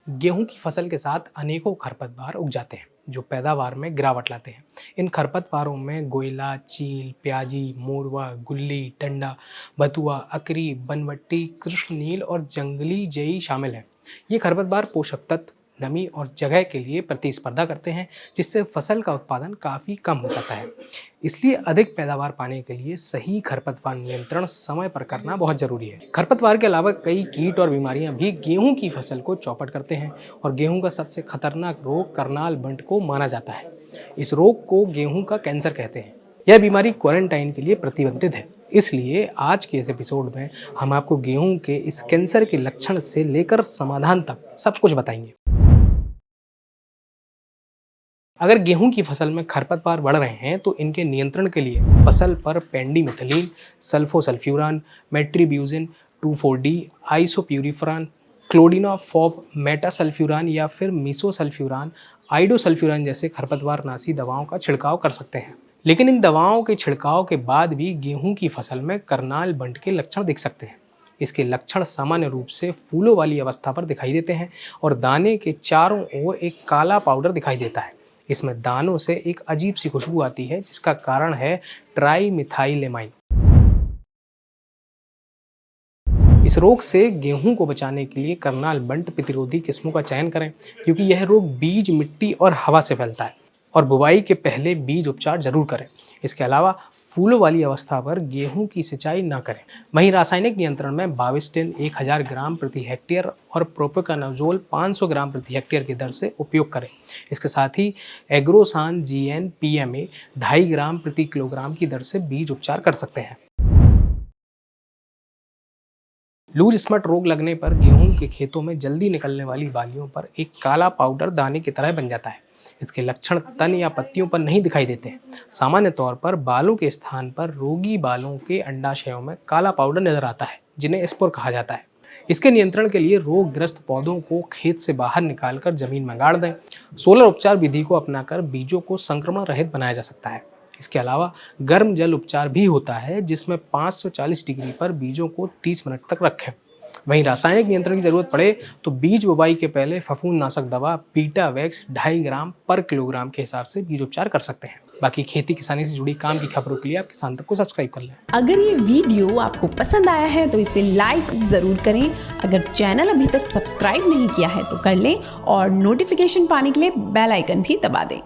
गेहूं की फसल के साथ अनेकों खरपतवार उग जाते हैं जो पैदावार में गिरावट लाते हैं। इन खरपतवारों में गोइला, चील, प्याजी, मोरवा, गुल्ली, डंडा, बथुआ, अकरी, बनवट्टी, कृष्णनील और जंगली जेई शामिल हैं। ये खरपतवार पोषक तत्व, नमी और जगह के लिए प्रतिस्पर्धा करते हैं, जिससे फसल का उत्पादन काफ़ी कम हो जाता है। इसलिए अधिक पैदावार पाने के लिए सही खरपतवार नियंत्रण समय पर करना बहुत जरूरी है। खरपतवार के अलावा कई कीट और बीमारियां भी गेहूं की फसल को चौपट करते हैं और गेहूं का सबसे खतरनाक रोग करनाल बंट को माना जाता है। इस रोग को गेहूं का कैंसर कहते हैं। यह बीमारी क्वारंटाइन के लिए प्रतिबंधित है। इसलिए आज के इस एपिसोड में हम आपको गेहूं के इस कैंसर के लक्षण से लेकर समाधान तक सब कुछ बताएंगे। अगर गेहूं की फसल में खरपतवार बढ़ रहे हैं तो इनके नियंत्रण के लिए फसल पर पेंडिमिथलिन, सल्फोसल्फ्यूरान, मेट्रीब्यूजिन, 2,4-D, आइसोप्यूरिफरान, क्लोडिनाफॉप, मेटासल्फ्यूरान या फिर मीसोसल्फ्यूरान, आइडोसल्फ्यूरान जैसे खरपतवार नाशी दवाओं का छिड़काव कर सकते हैं। लेकिन इन दवाओं के छिड़काव के बाद भी गेहूं की फसल में करनाल बंट के लक्षण दिख सकते हैं। इसके लक्षण सामान्य रूप से फूलों वाली अवस्था पर दिखाई देते हैं और दाने के चारों ओर एक काला पाउडर दिखाई देता है। इसमें दानों से एक अजीब सी खुशबू आती है, जिसका कारण है ट्राइमिथाइलेमाइन। इस रोग से गेहूं को बचाने के लिए करनाल बंट प्रतिरोधी किस्मों का चयन करें, क्योंकि यह रोग बीज, मिट्टी और हवा से फैलता है। और बुवाई के पहले बीज उपचार जरूर करें। इसके अलावा फूलों वाली अवस्था पर गेहूं की सिंचाई न करें। वहीं रासायनिक नियंत्रण में बाविस्टिन 1000 ग्राम प्रति हेक्टेयर और प्रोपेकानाजोल 500 ग्राम प्रति हेक्टेयर की दर से उपयोग करें। इसके साथ ही एग्रोसान GN PMA 2.5 ग्राम प्रति किलोग्राम की दर से बीज उपचार कर सकते हैं। लूज स्पॉट रोग लगने पर गेहूं के खेतों में जल्दी निकलने वाली बालियों पर एक काला पाउडर दाने की तरह बन जाता है। इसके लक्षण तन या पत्तियों पर नहीं दिखाई देते हैं। सामान्य तौर पर बालों के स्थान पर रोगी बालों के अंडाशयों में काला पाउडर नजर आता है, जिन्हें स्पोर कहा जाता है। इसके नियंत्रण के लिए रोगग्रस्त पौधों को खेत से बाहर निकालकर जमीन में गाड़ दें। सोलर उपचार विधि को अपनाकर बीजों को संक्रमण रहित बनाया जा सकता है। इसके अलावा गर्म जल उपचार भी होता है, जिसमें 540 डिग्री पर बीजों को 30 मिनट तक रखें। वहीं रासायनिक नियंत्रण की जरूरत पड़े तो बीज बुवाई के पहले फफूंदनाशक दवा बीटावैक्स 2.5 ग्राम पर किलोग्राम के हिसाब से बीज उपचार कर सकते हैं। बाकी खेती किसानी से जुड़ी काम की खबरों के लिए आप किसान तक को सब्सक्राइब कर लें। अगर ये वीडियो आपको पसंद आया है तो इसे लाइक जरूर करें। अगर चैनल अभी तक सब्सक्राइब नहीं किया है तो कर लें और नोटिफिकेशन पाने के लिए बेल आइकन भी दबा दें।